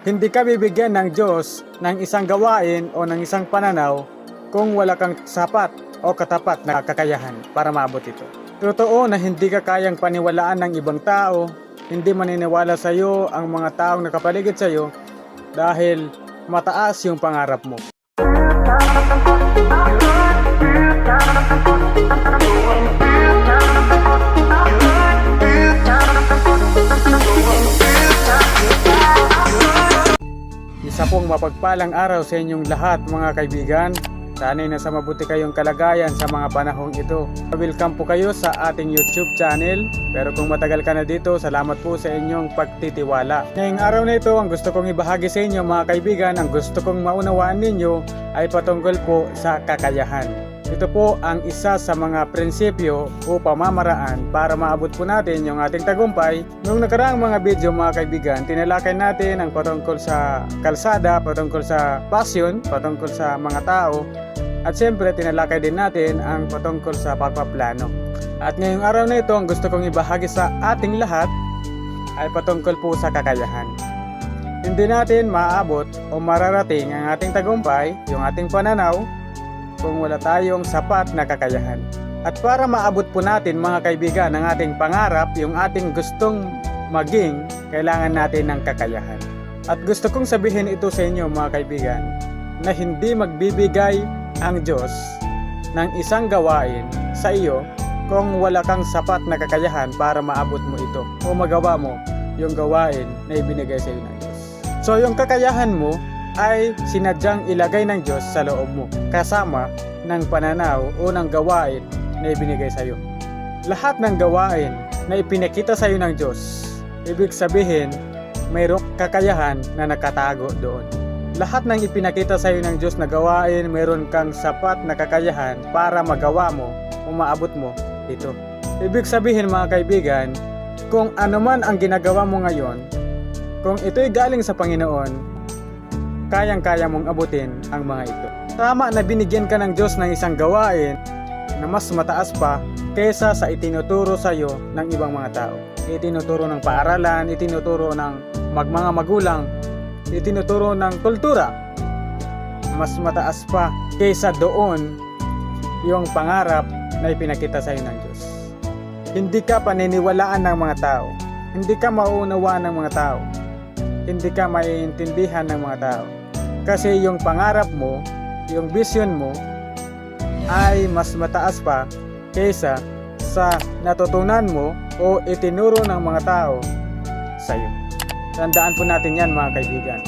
Hindi ka bibigyan ng Diyos ng isang gawain o ng isang pananaw kung wala kang sapat o katapat na kakayahan para maabot ito. Totoo na hindi ka kayang paniwalaan ng ibang tao, hindi maniniwala sa iyo ang mga taong nakapaligid sa iyo dahil mataas yung pangarap mo. Isa pong mapagpalang araw sa inyong lahat mga kaibigan. Sana'y nasa mabuti kayong kalagayan sa mga panahong ito. Welcome po kayo sa ating YouTube channel. Pero kung matagal ka na dito, salamat po sa inyong pagtitiwala. Ngayong araw na ito, ang gusto kong ibahagi sa inyo mga kaibigan, ang gusto kong maunawaan ninyo ay patungkol po sa kakayahan. Ito po ang isa sa mga prinsipyo o pamamaraan para maabot po natin yung ating tagumpay. Noong nakaraang mga video mga kaibigan, tinalakay natin ang patungkol sa kalsada, patungkol sa passion, patungkol sa mga tao. At siyempre tinalakay din natin ang patungkol sa pagpaplano. At ngayong araw na ito, ang gusto kong ibahagi sa ating lahat ay patungkol po sa kakayahan. Hindi natin maaabot o mararating ang ating tagumpay, yung ating pananaw, kung wala tayong sapat na kakayahan. At para maabot po natin mga kaibigan ang ating pangarap, yung ating gustong maging, kailangan natin ng kakayahan. At gusto kong sabihin ito sa inyo mga kaibigan, na hindi magbibigay ang Diyos ng isang gawain sa iyo kung wala kang sapat na kakayahan para maabot mo ito o magawa mo yung gawain na ibinigay sa iyo ng Diyos. So yung kakayahan mo ay sinadyang ilagay ng Diyos sa loob mo, kasama ng pananaw o ng gawain na ibinigay sa iyo. Lahat ng gawain na ipinakita sa iyo ng Diyos, ibig sabihin, mayroong kakayahan na nakatago doon. Lahat ng ipinakita sa iyo ng Diyos na gawain, mayroon kang sapat na kakayahan para magawa mo o maabot mo ito. Ibig sabihin mga kaibigan, kung ano man ang ginagawa mo ngayon, kung ito'y galing sa Panginoon, kayang-kaya mong abutin ang mga ito. Tama na binigyan ka ng Diyos ng isang gawain na mas mataas pa kaysa sa itinuturo sa iyo ng ibang mga tao. Itinuturo ng paaralan, itinuturo ng mga magulang, itinuturo ng kultura. Mas mataas pa kaysa doon yung pangarap na ipinakita sa iyo ng Diyos. Hindi ka paniniwalaan ng mga tao. Hindi ka mauunawaan ng mga tao. Hindi ka maiintindihan ng mga tao. Kasi yung pangarap mo, yung vision mo, ay mas mataas pa kaysa sa natutunan mo o itinuro ng mga tao sa iyo. Tandaan po natin yan mga kaibigan.